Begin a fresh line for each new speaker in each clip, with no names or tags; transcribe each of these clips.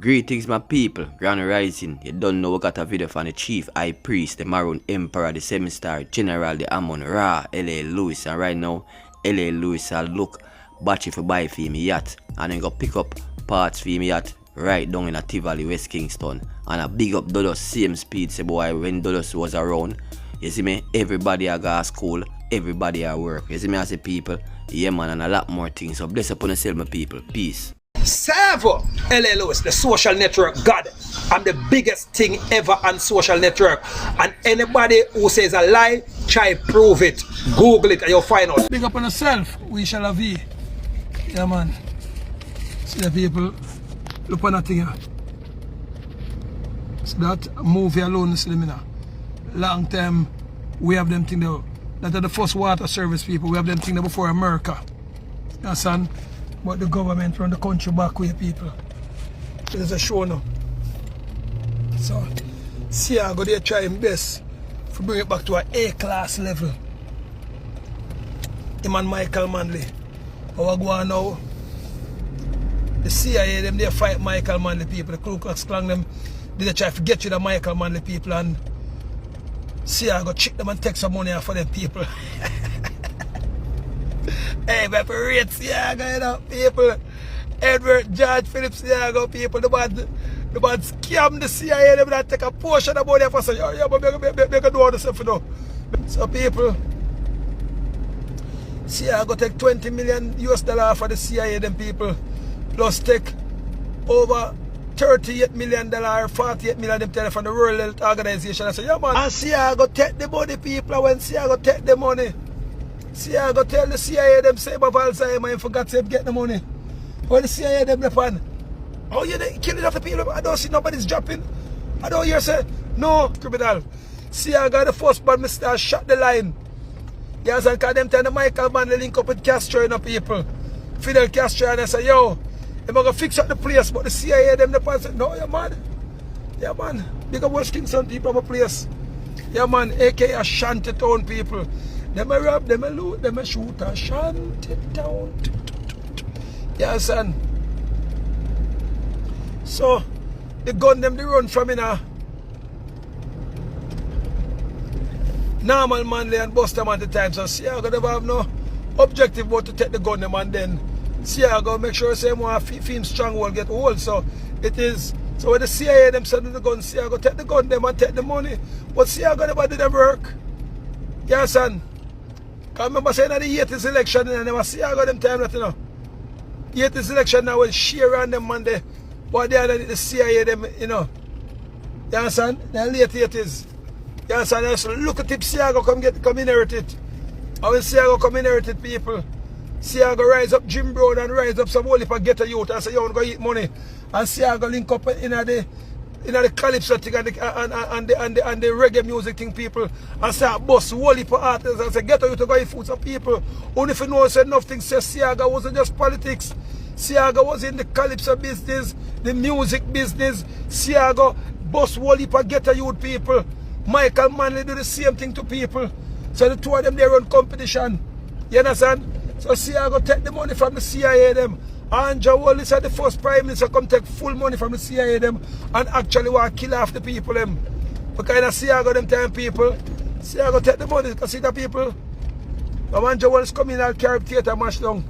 Greetings my people, Grand Rising. You don't know we got a video from the Chief High Priest, the Maroon Emperor, the 7-star General, the Amon Ra, L.A. Lewis. And right now, L.A. Lewis will look battery for buy for me yacht. And then go pick up parts for me yacht right down in a Tivoli, West Kingston. And a big up Dudus, same speed, say boy, when Dudus was around. You see me, everybody I go to school, everybody at work. You see me, I say people, yeah man, and a lot more things. So bless upon yourself my people, peace.
Servo L.A. Lewis, the social network god. I'm the biggest thing ever on social network. And anybody who says a lie, try prove it. Google it and you'll find out.
Big up on yourself, we shall have you. Yeah man. See the people, look on that thing here. See that movie alone, see them in a long time, we have them thing there. That are the first water service people, we have them thing there before America. You understand? But the government from the country back way people. There's a show now. So, see I go there try him best to bring it back to an A-class level. Him and Michael Manley. How I go on now? The CIA them they fight Michael Manley people. The Ku Klux Klan them they try to get rid of Michael Manley people and see I go trick them and take some money off for them people. Hey, but for rate Siaga, you know, people. Edward George Phillips Siaga, people, the bad scam the CIA, they would take a portion of money for say, yeah, but they can do all the stuff, you know. So people, Siaga take $20 million US for the CIA, them people, plus take over $38 million, $48 million them tell from the World Health Organization. I say, yeah man, and Siaga take the money, people, when Siaga take the money. See, I go tell the CIA them say about Alzheimer and forgot to get the money. When the CIA them the pan, oh you killing off the people, I don't see nobody's dropping. I don't hear say, no criminal. See I got the first bad Mr. shot the line. Yes, and cause them tell the Michael Manley link up with Castro and the people. Fidel Castro and I say, yo, I'm gonna fix up the place, but the CIA them the pan say, no, yeah man. Yeah man. Big up West Kingston people of a place. Yeah man, aka Shanty Town people. Them a rob, them a loot, them a shoot a shanty town. Yeah, son. So, the gun them they run from in a normal Manley and bust them at the time. So, see, I gotta have no objective but to take the gun them and then see, I gotta make sure same one film stronghold get hold. So, it is. So, when the CIA them send the gun, see, I gotta take the gun them and take the money. But see, I gotta do them work. Yeah, son. I remember saying that the 80s election and I never see I got them time that you know. 80s election now will share on them Monday. But they are the CIA them, you know. You understand? The late 80s. You understand? Just look at it, CIA go come inherit it. I will CIA go come inherit it people. CIA go rise up Jim Brown and rise up some whole heap of ghetto youth and say you want to go eat money. And CIA go link up in the calypso thing and the reggae music thing people and start bust whole heap of artists and say get you to go eat food some people. Only if you know say nothing say Siaga wasn't just politics. Siaga was in the calypso business, the music business. Siaga bust whole heap of ghetto youth people. Michael Manley do the same thing to people. So the two of them they run competition. You understand? So Siaga take the money from the CIA them. And Joe Wallace said the first prime minister come take full money from the CIA them and actually want to kill half the people them. Because in CIA them time people, CIA take the money because see the people. But when Joe Wallace come in and carry theater mash down.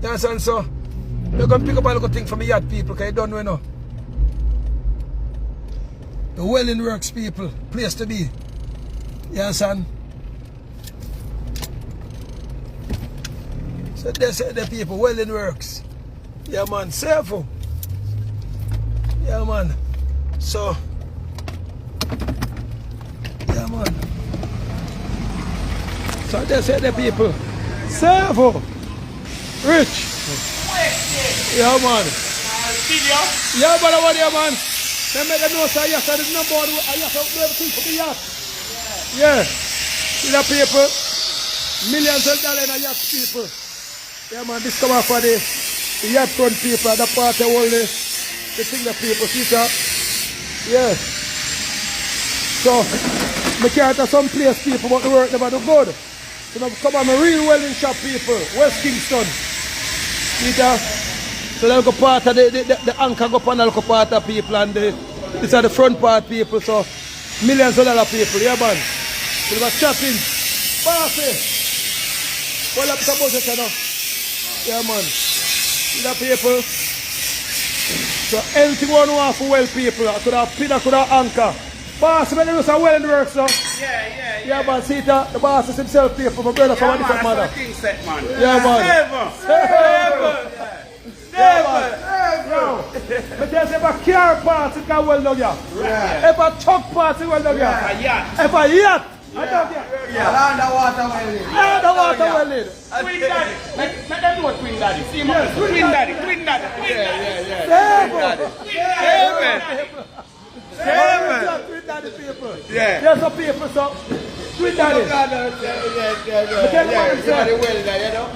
You understand? So they're going to pick up a little thing from the yacht people because you don't know enough. The Welling Works people, place to be. You understand? So they say the people, Welling Works. Yeah man, safe. Yeah man. So yeah man. So they say the people safe. Rich. Yeah man. Yeah but what yeah man. They make a know say yes, there's no board I have to do everything for the yacht. Yeah. See the people. Millions of dollars in a yacht people. Yeah man, this come out for the yacht front people, the part of all the thing that people see that. Yeah. So, I can't have some place people but the work never do good. So now come on, my real welding shop people, West Kingston. See that? So the little part of the anchor go on the little part of people and this are the front part people, so millions of dollar people, yeah man. We got chopping. Party. Well up the budget now. Yeah man. The people. So anything one want for well people, I could have pin, I could have anchor. Boss, when you say well in the work, so. Yeah, man, see that the boss is himself people, my brother from a different mother. Yeah, man. Never. But there's if a car part, it can well done, yeah. If a truck part, it well done, yeah. If a yacht, I don't get.
Underwater well in.
Underwater well in.
Twin Daddy. Make them know what Twin Daddy. See,
Yes,
Twin Daddy.
Twin Daddy people.
Yeah.
There's some people, so. Twin Daddy.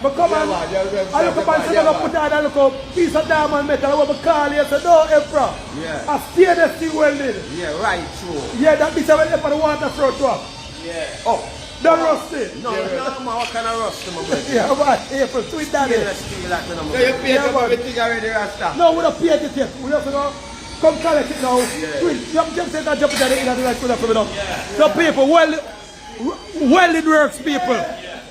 But come on, I look up and say, I put out a little piece of diamond metal, I will call you, say, no, Emperor.
Yeah.
I steer the thing welded.
Yeah, right, true.
Yeah, that piece of Emperor, the water throw to up.
Yeah. Oh.
Don't rust it.
No, man, what kind of rust, my brother?
Yeah, but April, Twin Daddy.
So you paid for everything already, Rasta?
No, we don't pay it yet. We just go, come collect it now. Twin, jump say that jump it in the right for them. So people, well it works people.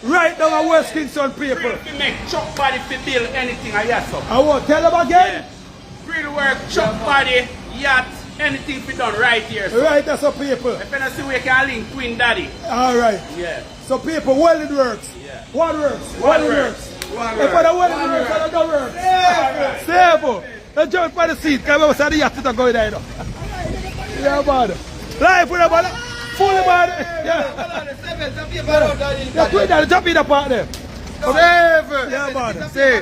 Right now at West Kingston people.
If you make truck body to build anything, I yes, sir.
I won't tell them again.
Real work, truck body, yacht, anything be done right here. So.
Right, that's what people.
If you see where you can link Twin Daddy.
Alright.
Yeah.
So people, well it works.
Yeah.
What works?
What
Well it
works?
works.
What
If I don't well it
works?
works, I don't work. Stable. Let's jump by the seat, because we said the yacht is going there. Yeah, man. Life with a man. Fully man. Yeah. Yeah, Twin Daddy, jump in the part there. Yeah, man. See.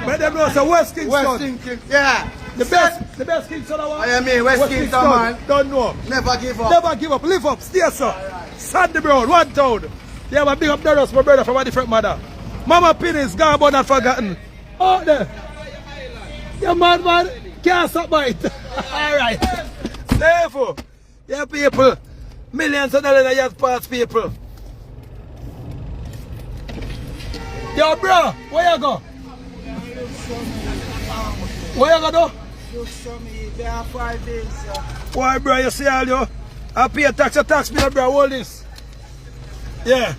But them know so West Kingston.
Yeah.
The best Kingston I want.
I mean, West Kingston, man.
Don't know.
Never give up.
Never give up. Live up. Stay sir. Sandy Brown, one town. Yeah, my big up Dudus, my brother from a different mother. Mama Penny's gone but not forgotten. Out there. Yeah, man. Can't stop by it. Alright. Therefore, yeah, people. Millions of dollars in yacht parts, people. Yo, bro, where you go? Where you go,
There are 5 days, sir.
why, bro, you see all you? I pay a tax bill, bro, hold this. Yeah.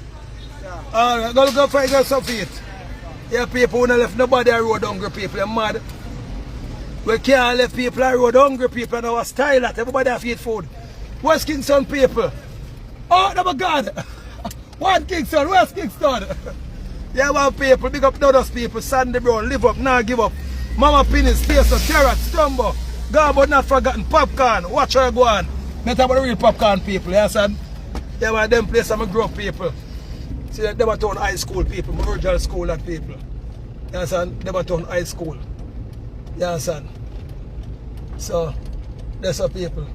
Alright, go find out some feet. Yeah, people who don't left nobody on road hungry people, you're mad. We can't let people on road hungry people and our style that everybody have to eat food. West Kingston people. Oh, no, my God. One Kingston, West Kingston. Yeah, man, people, big up Dudus people, Sandy Brown, live up, now give up. Mama Penny's, Spacer, Carrot, Stumbo, God but not forgotten, Popcorn, watch her go on. Not about the real popcorn people, yeah, son? Yeah, man, them place I'm a grow up people. See, them are town high school people, my original school and people. Yeah, son? Them are town high school. Yeah, son? So, that's our people.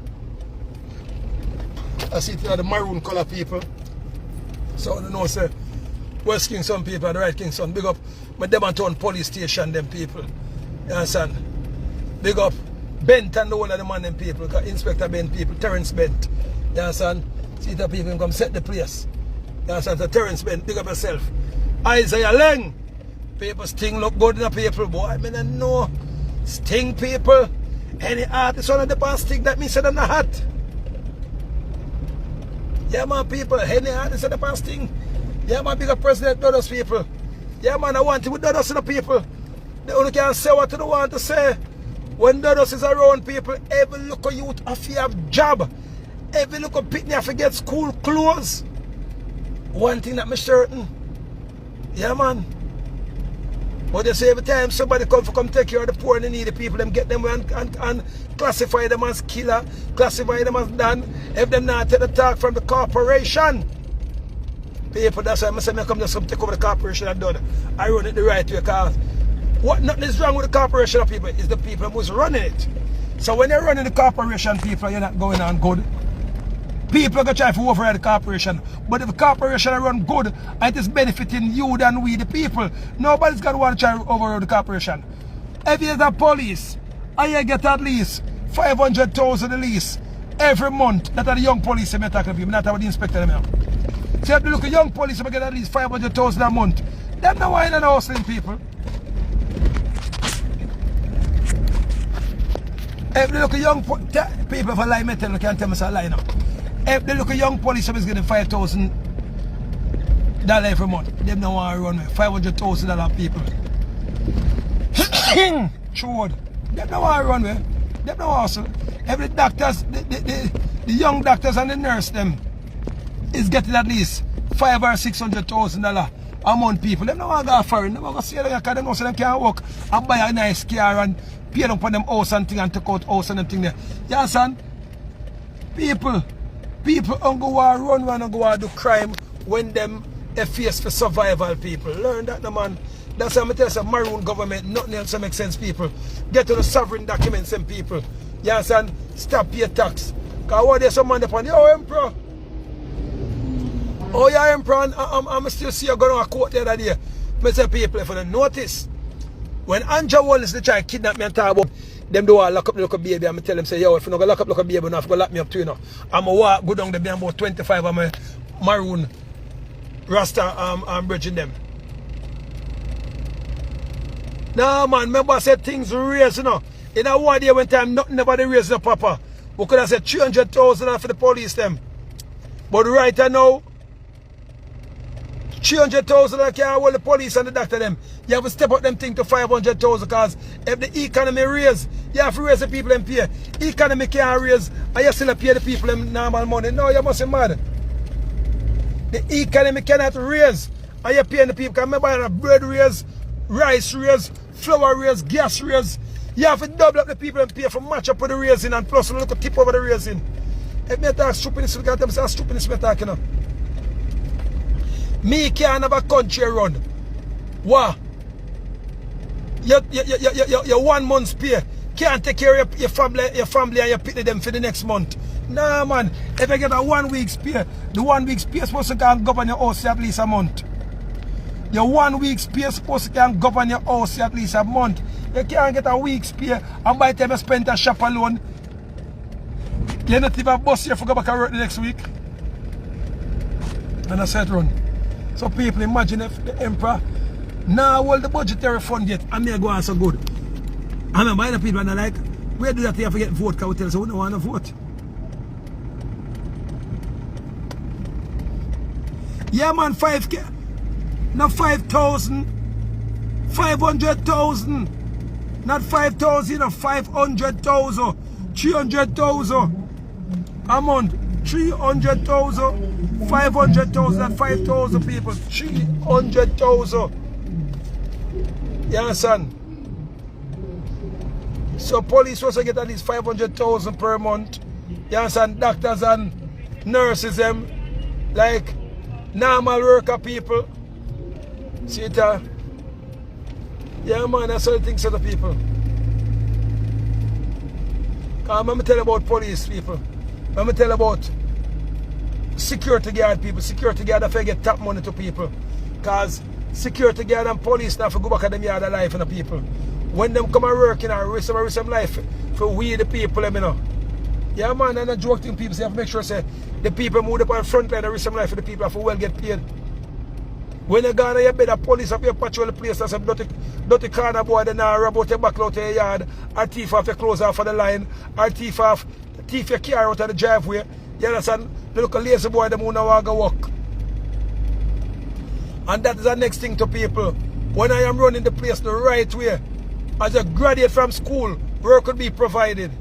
I see the maroon color people. So, you know, say, West Kingston people and the right Kingston, big up my Devontown police station, them people. You understand? Big up Bent and the whole of the man, them people. Got Inspector Bent people, Terence Bent. You understand? See the people come set the place. You understand? So Terence Bent, big up yourself. Isaiah Leng. People sting look good in the people, boy. I mean, I know. Sting people. Any artist on the past sting that means they're not hot. Yeah, man, people. Any artist on the past sting. Yeah, man, big up President Dudus people. Yeah, man, I want it with Dudus and the people. They only can say what they want to say. When Dudus is around people, every local youth have to have job. Every local pitney have to get school clothes. One thing that I'm certain. Yeah, man. But they say every time somebody come take care of the poor and the needy people, them get them and classify them as killer, classify them as done. If them not take the talk from the corporation. People, that's why I say I come just come take over the corporation and done. I run it the right way because what nothing is wrong with the corporation of people, is the people who's running it. So when you're running the corporation, people, you're not going on good. People are going to try to override the corporation. But if the corporation run good and it is benefiting you than we the people, nobody's going to want to try to override the corporation. If you're the police, and you get at least 500,000 at least every month, that are the young police I'm talking to people, not about the inspector them. So if you look at young police, we get at least 500,000 a month. Them no wine and hustling people. If they look at young people for lie, metal, you can't tell me it's a lie now. If they look at young police officers getting $5,000 every month, they don't want to run with $500,000 people. True. They don't want to run with. They don't want to. Every doctors, the young doctors and the nurse them is getting at least $500,000 or $600,000 a month. People, they don't want to go foreign. They don't want to see them because they know so they can't work and buy a nice car and pay them for them house and thing and take out house and them thing there. You understand? People don't go and run and go and do crime when them are faced for survival. People learn that, no man. That's why I tell you, maroon government, nothing else makes sense. People get to the sovereign documents and people. You understand? Stop pay tax. Because what there's some man upon the emperor. Oh yeah, emperor, and I'm still see you going on a court the other day. I say people, if you don't notice, when Anja Wallace they try to kidnap me and talk about them do want to lock up the little baby, I'm tell them say, yo, if you don't go lock up the little baby enough, go lock me up too, you know. I'm going to walk, go down there, be about 25 of my maroon Rasta bridging them. Nah man, remember I said things raise, you know. In a one day when time nothing nobody raised up, Papa. We could have said 300,000 for the police them. But right now, 300,000 can't hold the police and the doctor them. You have to step up them thing to 500,000 because if the economy raise, you have to raise the people them pay. Economy can't raise and you still pay the people them normal money. No, you must be mad. The economy cannot raise and you're paying the people. Because remember, bread raise, rice raise, flour raise, gas raise. You have to double up the people and pay for match up with the raising and plus a little tip over the raising. If me talk stupidness, look at them say stupidness me talking now. Me can't have a country run. What? Your 1 month's pay can't take care of your family and you pity them for the next month. Nah man, if I get a 1 week's pay, the 1 week's pay is supposed to go govern your house at least a month. Your 1 week's pay is supposed to govern your house at least a month. You can't get a week's pay and by the time you spend a shop alone, you're not even bus here for go back and work the next week. And I said run. So people imagine if the emperor now hold the budgetary fund yet and me go on so good. I remember other people and like, where do that you have to get vote because we tell us we don't want to vote. Yeah man, 5K. Not 5,000. 500,000. Not 5,000, you know, 500,000. 300,000 a month. 300,000. 500,000 and 5,000 people. 300,000. You understand? So police also get at least 500,000 per month. You understand? Doctors and nurses them like normal worker people. See it? Yeah man, that's all the things to the people. I'm going to tell you about police people. I'm going to tell you about security guard people. Security guard have to get top money to people. Because security guard and police now have to go back at them yard of life and the people. When them come and work in risk some life for we the people, you know. Yeah man, and a joke thing people say, you have to make sure say the people move up on the front line and risk some life for the people have to well get paid. When you go to your bed, the police have to patrol the place and say dirty corner boy, they now rob out your back out of your yard, or thief off your clothes off of the line, or thief your car out of the driveway. You understand? The look lazy boy, them who now want to walk. And that is the next thing to people. When I am running the place the right way, as a graduate from school, work could be provided.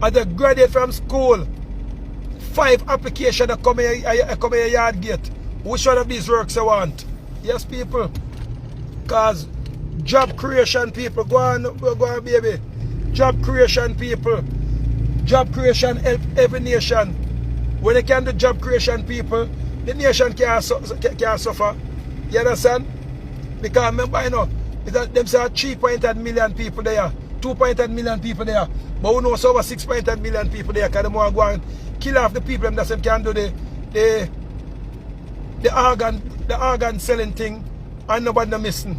As a graduate from school, 5 applications that come in your yard gate. Which one of these works I want? Yes, people. Because job creation, people. Go on, baby. Job creation, people. Job creation help every nation. When they can do job creation, people, the nation can't suffer. You understand? Because remember, you know, them say 3.8 million people there, 2.8 million people there. But we know it's over 6.8 million people there because they want to go and kill off the people that can do the organ selling thing and nobody missing.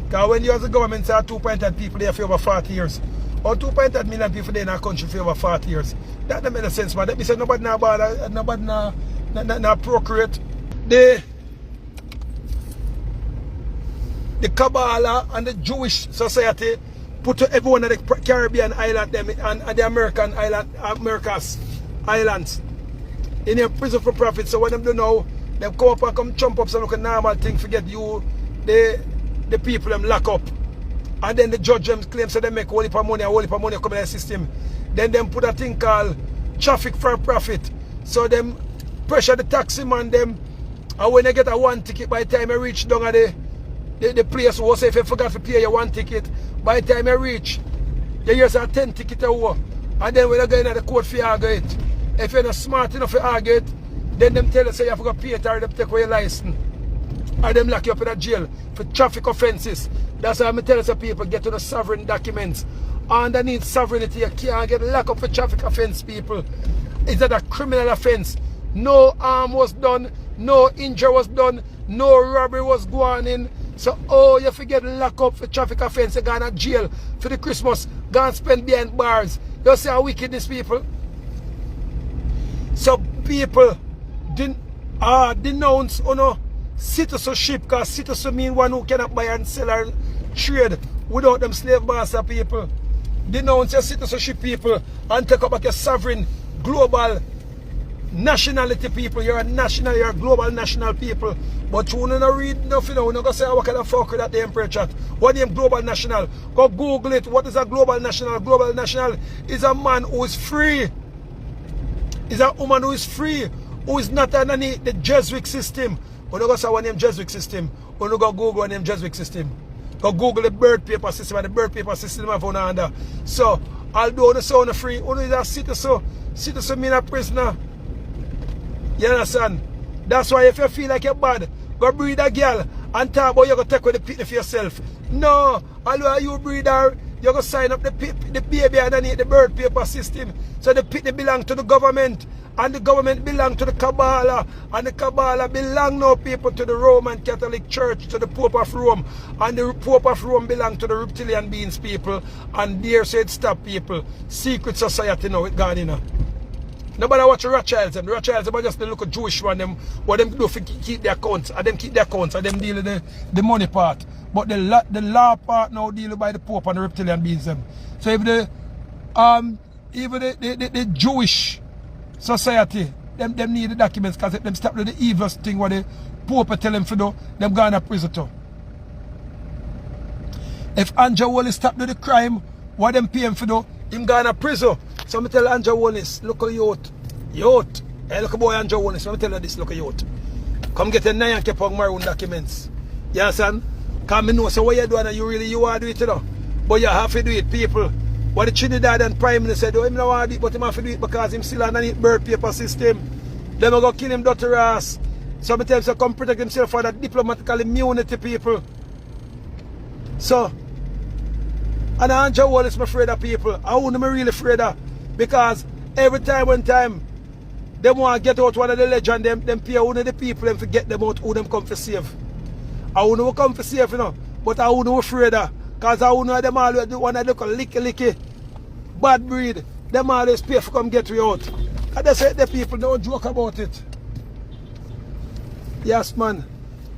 Because when you as a government say 2.8 people there for over 40 years, or 2.8 million people there in our country for over 40 years, that doesn't make sense, man. That means nobody now bother, nobody now procreate. The Kabbalah and the Jewish society put to every one of the Caribbean island them and the American island, America's islands in a prison for profit. So when them do now, them come up and come jump up some look a normal thing, forget you, the people them lock up. And then the judge them claim so they make whole heap of money come in the system. Then them put a thing called traffic for profit. So them pressure the taxi man them, and when they get a one ticket, by the time I reach down at the place who say if you forgot to pay your one ticket, by the time I reach, you hear a 10 ticket over. And then when you go in the court for argue it, if you're not smart enough to argue it, then them tell you say you have to pay it or them take away your license. Or them lock you up in a jail for traffic offences. That's why I'm telling you people get to the sovereign documents. Underneath sovereignty, you can't get locked up for traffic offence, people. It's not a criminal offence. No harm was done, no injury was done, no robbery was going in. So, oh, you forget lock up for traffic offence, you go to jail for the Christmas, go and spend behind bars. You see how wickedness, people. So, people denounce citizenship, because citizen mean one who cannot buy and sell or trade without them slave master, people. Denounce your citizenship, people, and take up back your sovereign, global nationality, people. You're a national, you're a global national people. But you don't read nothing, you don't say, what kind of fuck with that the emperor chat? What name global national? Go Google it. What is a global national? Global national is a man who is free. Is a woman who is free, who is not underneath the Jesuit system. You don't go say what name Jesuit system. You don't go Google what name Jesuit system. Go Google the birth paper system, and the birth paper system have on under. So, although you sound free, you is a citizen mean a prisoner. You understand? That's why if you feel like you're bad, go breed a girl and talk about you go take away the picnic for yourself. No, although you breed her, you go sign up the baby underneath the birth paper system. So the picnic belong to the government. And the government belong to the Kabbalah. And the Kabbalah belong now, people, to the Roman Catholic Church, to the Pope of Rome. And the Pope of Rome belong to the reptilian beings, people. And there said stop, people. Secret society now with God, you know. Nobody watch the Rothschilds. The Rothschilds are just the local Jewish one. What them do for keep their accounts. And them keep their accounts. And them deal with the money part. But the law part now deal by the Pope and the reptilian beings them. So if even the Jewish society, them need the documents, because if them stop doing the evil thing what the Pope tell them to do, them go to prison too. If Andrew Wallace stop doing the crime, what them pay him for do, him go to prison. So I tell Andrew Wallace, look at youth. Hey, look at boy Andrew Wallace, let me tell you this, look at youth. Come get a 9 and keep on maroon documents. You understand? Because I know so what you do and you want to do it, you know. But you have to do it, people. What the Trinidad and Prime Minister do, him not want to do it, but him have to do it because him still underneath birth paper system. Them are going to kill him dirty ass. Sometimes he come protect himself for that diplomatical immunity, people. So, and Andrew Wallace, I'm afraid of people. I wouldn't be really afraid of, because every time they want to get out one of the legend, them pay one of the people them to get them out who them come for save. I wouldn't come for save, you know, but I wouldn't be afraid of. Because I know them always do one of the licky bad breed. Them always pay for come get you out. And they say the people don't joke about it. Yes, man.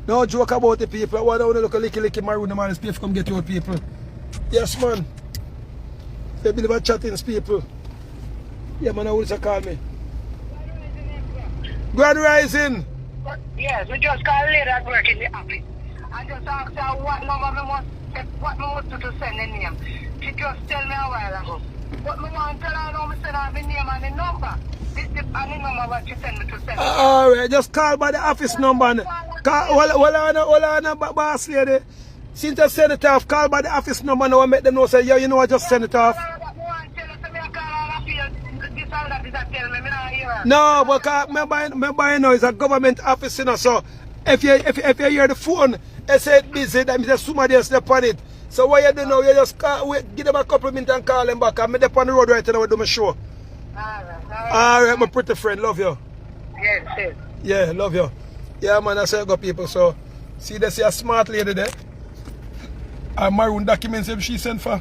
Don't joke about the people. I want to look a licky maroon, them always pay for come get you out, people. Yes, man. They believe in chatting people. Yeah, man, I will call me. Grand Rising.
Yes, we just call later at work in the office. I just asked her what number I want to send the name. She just tell me a while ago. But I want to tell her now, I send her the name and the number. And the number what she send me to send.
Alright, just call by the office number. Well, boss lady. Since I send it off, call by the office number now and make them know say, yeah, you know I just send it off. No, but remember, you know, it's a government office, you know, so if you hear the phone, they say it's busy, that means somebody else step on it. So what you do now, you just give them a couple of minutes and call them back. I'm on the road right now, I do my show. Alright, my pretty friend, love you.
Yes.
Yeah, love you. Yeah, man, I say I got people, so see, they see a smart lady there. And maroon documents if she sent for.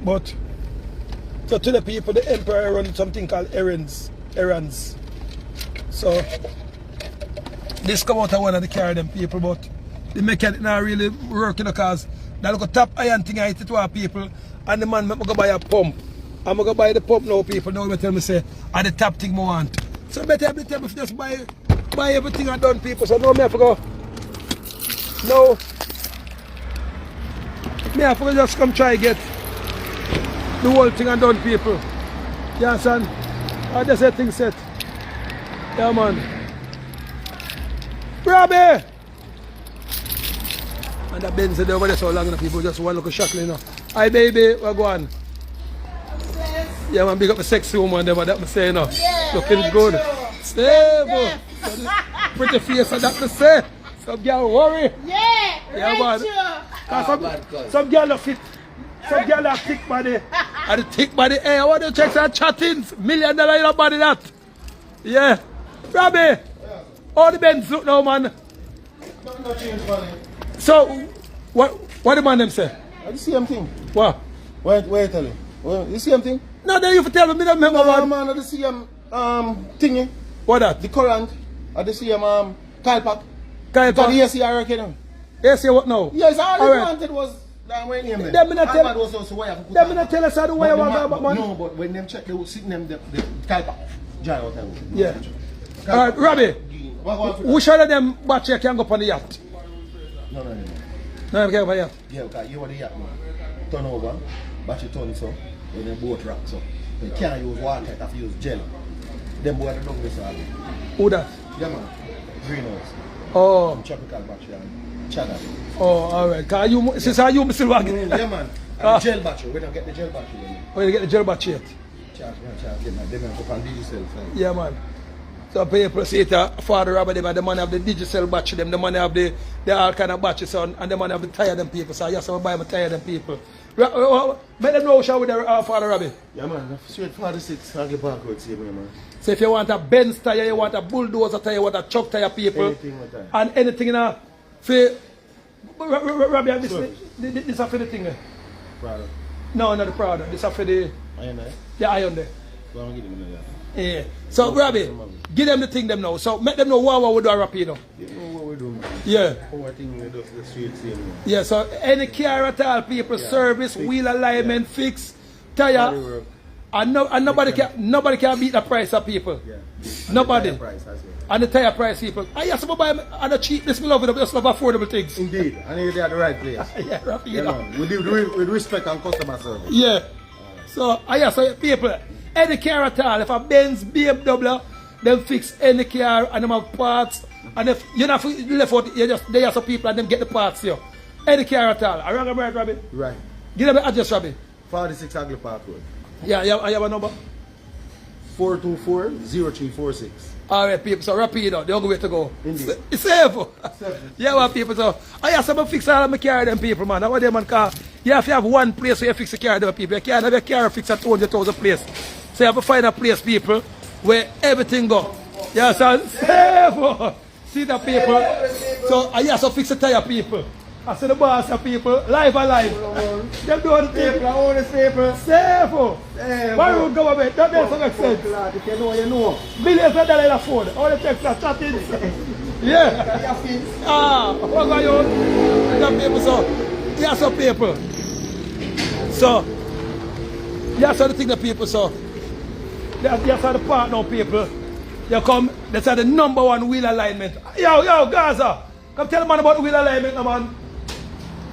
But so to the people, the emperor run something called errands. So this come out of one of the carry them people, but the mechanic not really working because That look a top iron thing I hit it to our people. And the man make me go buy a pump. I'm going to buy the pump now, people. Now they tell me say, are the top thing I want. So better every time if you just buy everything I done, people. So now me have to go. No. Me have to just come try get the whole thing I done, people. You understand? I just say things set. Yeah, man. Robbie! And the Benz there over there so long enough, people just want to look shackling, you know. Hi, baby, we're going. Yeah, man, big up the sexy woman there, but that me say, you know. Yeah, looking right good. Stable. Pretty face, that me say. Some girl worry.
Yeah,
right, man. Some girl are fit. Some girl have thick body. And the thick body, hey, I want to check some chattings. $1 million in your body, that. Yeah. Robbie, all the Benz look now, man.
No change, money.
So, what the man them say?
The same thing.
What?
Wait, tell you. The same thing?
No, then you tell me, don't remember, man.
Man, the same thingy.
What that?
The current. The same Kyle pack.
Kyle pack?
The AC I reckon.
AC what now?
Yes, all
right.
they wanted was that way name.
Them not tell us how the way I want, man.
No, but when them check, they would sit them the Kyle pack. Giant hotel.
Yeah. Alright, Robbie. Which one of them batch can go up on the yacht?
No.
No, I can't go on the yacht.
Yeah, because you want the yacht, man. Turn over, batch turn so, when the boat rock so. You can't use water, you have to use gel. Them boys are doing this.
Who that?
Yeah, man. Greenhouse.
Oh.
Tropical battery and China.
Oh, alright. Because you, since you still working.
Yeah, man. And the gel battery. We don't get the gel battery.
When you get the gel battery yet?
Charge, get my them up on digital.
Yeah, man. So people say that Father Robert, the man have the digital battery, them, the man have the all kind of batteries, and the man have the tire them people. So I just buy my tire them people. Make them know how with the Father Robert.
Yeah, man. Straight 46, Hagley Park Road, see me, man.
So if you want a Benz tire, you want a bulldozer tire, you want a truck tire, people.
Anything with tire.
And anything in a for Robbie, this is for the thing there.
Prada.
No, not the Prada. This is for the
Iron there?
the iron there.
Go on, give them that.
Yeah. So Robbie, give them the thing them now. So make them know what we do a Rapido.
You know what we do, man.
Yeah.
Our thing we do the street same, man.
Yeah, so any car at all, people, service, wheel alignment, fix, tire, and nobody can beat the price of people.
Yeah.
Nobody.
And the tire price as well.
And the tire price, people. I used to buy and the cheapness, we love it, just love affordable things.
Indeed, and you're at the right place.
Yeah, Rapido.
Yeah, man. We do with respect and customer service.
Yeah. So I so people, any car at all, if a Benz, BMW, them fix any car and them have parts. And if you're not left out, you just there are some people and them get the parts here. Any car at all. I remember right, Robbie?
Right.
Give them the address, Robbie.
46 Hagley Park Road.
Yeah, I have a number.
424-0346.
Alright, people, so Rapido, the only way to go.
Indeed.
It's safe. Yeah, well, people, so I have some fix all of my car, them people, man. That's what they man car. You have to have one place where you fix the car, them people. You can't have your car fixed at 200,000 place. So you have to find a place, people, where everything go. Yeah, so safe. See the people. So I have to fix the tire, people. I see the boss of people, live alive. Them do the thing.
All the people.
Safe. Why would government? That doesn't make sense.
If you know, you know.
Millions of dollars in a phone. All the texts are chatting. Yeah. What about you? The people, so. Yeah, some people. So. Yeah, so the thing the people, so. That's how the partner people. You come, that's how the #1 wheel alignment. Yo, Gaza. Come tell the man about the wheel alignment, no, man.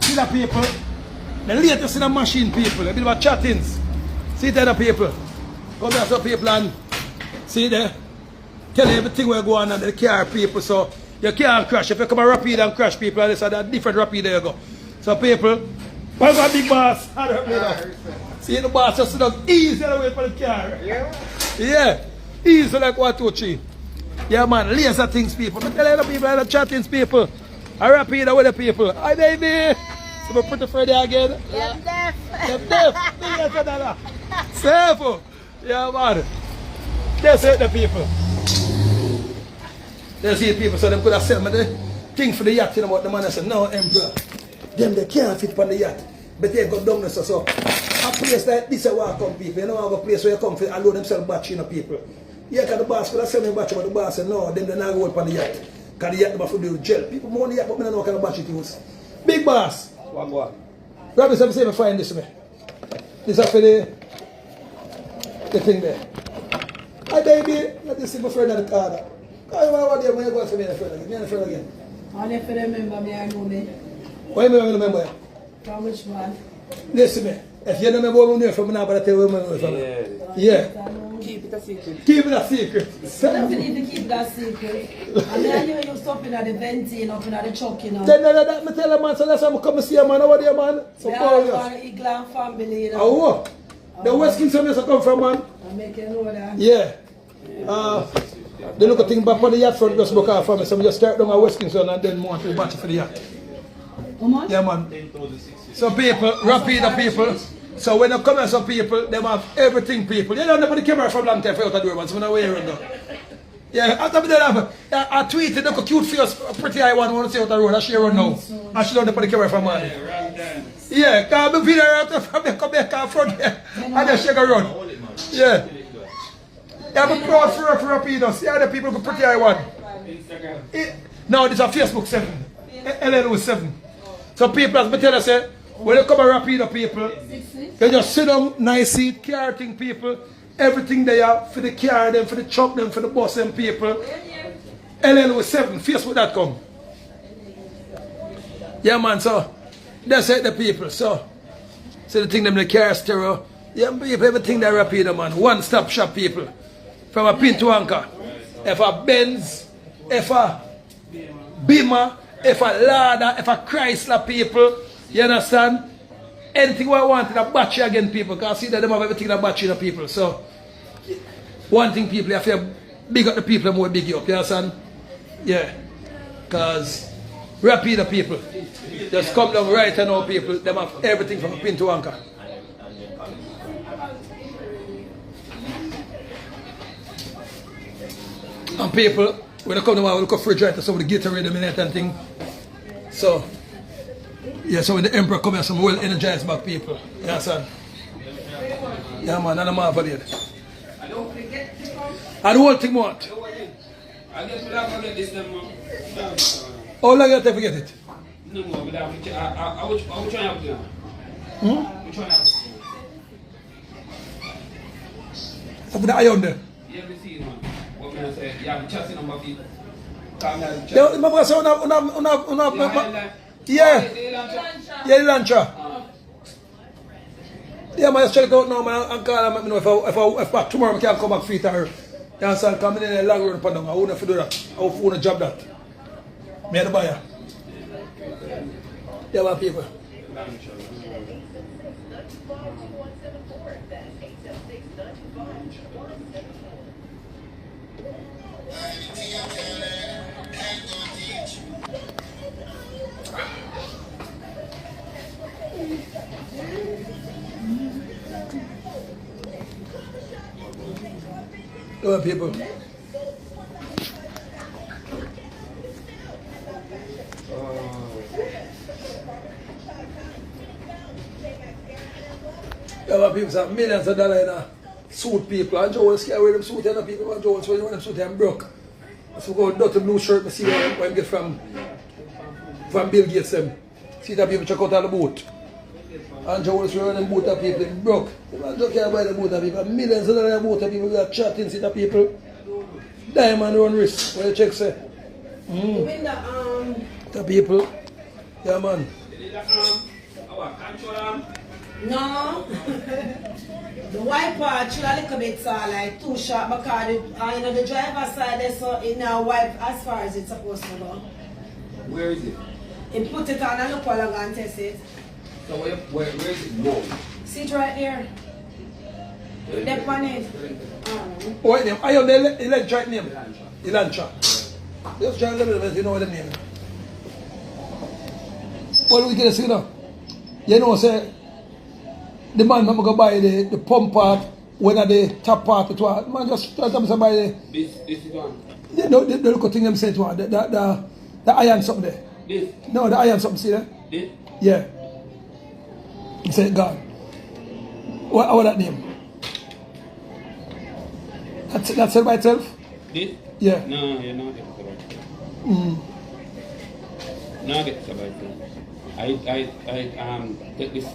See the people. The latest in the machine, people. A bit of chattings. See the people. Come there, some people, and see there. Tell you everything where go on and the car, people. So you can't crash. If you come a rapid and crash, people, and there's a different rapid there you go. So people, where's a big boss? See the boss just sit down easy away for the car. Yeah. Easy like 1, 2, 3. Yeah, man, laser things, people. But tell the people, the chattings, people. I repeat with the people. Hi, baby. So we're pretty Freddy again.
You're deaf.
You're deaf. $1 million. Safe. Yeah, man. That's it, the people. They see the people, so they could have sent me the thing for the yacht, you know what the man said, no, Emperor. Them, they can't fit on the yacht. But they got down there, so. A place like this, I want to come, people. You know, I have a place where you come for and load themselves batch, you know, people. Yeah, because the boss could have sent me batch, but the boss said, no, them, they not go on the yacht. Because the yacht, they have to do gel. People more on the yacht, but I don't know what kind of batch it is. Big boss.
What?
Rabbi, some say me find this me. This is for the thing there. Hi baby, let me see my friend at the corner. Come on, when you go for me and a friend again. Me and a friend again.
All if you remember me, I know me.
Why me remember?
From which one?
Listen me. If you don't remember where I'm from now, but I tell you where I'm from. Yeah.
Keep it a secret.
Keep it a secret.
You don't need to keep that secret. And then you stop in at the venting, up in at the truck, you know.
Then that me tell you, man, so that's why I come and see you, man. Over there, man. So
We
call
are
you.
one England family, you know.
Oh, what? The West Kingston is come from, man.
I make you know that.
Yeah. The look at thing back on the yacht front just broke off for me, so I just start down at West Kingston and then want to batch for the yacht.
How much?
Yeah, man. Some people, rapid people. So when you come here, some people, they have everything, people. You don't know the camera from long time for you to do it, so I'm not wearing though. Yeah, after that, I tweeted, look a cute face, pretty eye one, want to see how to road, I share run now. I should not put the camera from money. Yeah, because I'm video out from the come back in front here, and then shake a run. Yeah. Yeah, I'm proud for Rapidos. Yeah, the people go pretty eye one. No, this is a Facebook 7. LL 7. So people, as I tell you, say, when you come and Rapido people, you just sit down, nice seat, car thing people, everything there for the car, them, for the truck, them, for the bus, them people. LL 7, Facebook.com. Yeah, man, so that's it, the people. So the thing them, the car stereo. Yeah, people, everything that Rapido, man. One-stop shop people. From a pin to anchor. If a Benz, if a Beamer, if a Lada, if a Chrysler people, you understand? Anything I want in a battery again, people, because I see that they have everything in a battery in the people. So, one thing, people, if you big up the people, more big you up, you understand? Yeah. Because Rapido people, just come down right now, people, they have everything from a pin to anchor. And people, when they come down, we look at refrigerator, so with the Gatorade and thing. So, yeah, so when the Emperor come here, some well energized back people. You understand? Yeah, man, and I'm over there. And the whole thing what? How long you have to forget it?
No more, I will try to do. Which one?
So for the iron there?
You ever see one? What can I say? You have a chassis number people.
Yeah, remember, so yeah, the launcher. Yeah, man, just check it out now, man, and call and let me know if back tomorrow I can come back free to her. You understand? Coming in a long run upon them. I wouldn't have to do that. I wouldn't job that. Me and the buyer. Yeah, man, people. Come on, people. Come on, people, some millions of dollars in a suit, people. And Joe will scare away them suit, and people, and Joe will show them suit, and broke. So go dirty blue shirt, and see where I get from Bill Gates. See that people check out all the boat. And Joe was wearing them boat of people, they broke. And Joe can't buy the boat of people. Millions of dollars boat of people, we are chatting, see the people. Diamond run risk, what you check say? The people. Yeah, man.
No. The white part should a little bit like too sharp because you know, the driver's side is so in a wipe as far as it's supposed to go.
Where is it?
He put it on and look all and test it.
So where is it going?
See it right there. Step on it.
What name? I have the electric name. Elantra. Just try a little bit, you know what the name. What do we get to see now? You know, say, the man go buy the pump part when at the top part of it. Man just try to buy the.
This is one.
You know, the look thing them say to one. The iron something there.
This?
No, the iron something, see there?
This?
Yeah. He said, God. What that name? That's it by itself?
This?
Yeah.
No, you're not getting the right thing. No, I get the right thing. I take this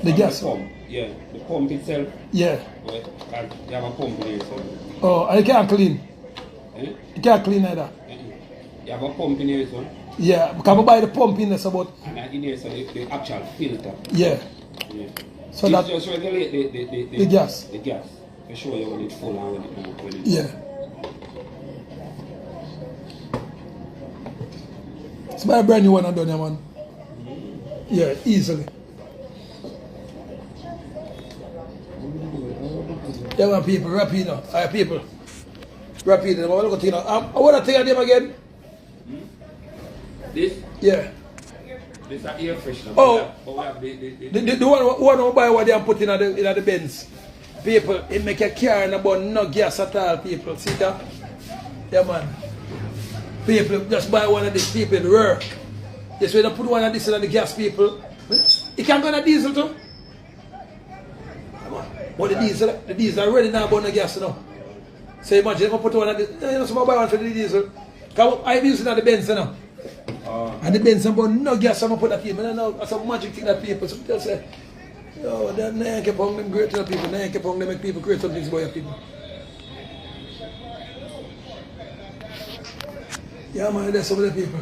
The gas.
pump. Yeah, the pump itself.
Yeah.
But you have a pump in here, so.
Oh, and you can't clean.
Eh?
You can't clean either.
You have a pump in here, so.
Yeah, because I buy the pump in there, so but
And in here, so the actual filter.
yeah.
Yeah.
So
It
that
just regulate
the gas.
The gas. To show you when it's full and when it's
Yeah. It's buy a brand new one and done, yeah, man. Yeah, easily. Yeah, man, people, rapid now. Alright, people. Rapid, I'm going to go to I want to take a name again.
This?
Yeah.
This is air freshener.
Oh.
But we have
The one who buy what they put in the Benz. People, it make a car and about no gas at all, people. See that? Yeah, man. People, just buy one of these, people, it work. Yes, when you put one of this in the gas, people. It can go in a diesel too. But the diesel are ready now about the gas, you know. So imagine if I put one of this, you know, so I buy one for the diesel. Because I'm using the Benz, you know. And the Benz about no gas, I'm going to put that in. I know that's a magic thing that people say, yo, they keep on them great to the people, they keep on them make people create some things about your people. Yeah, man, there's some of the people.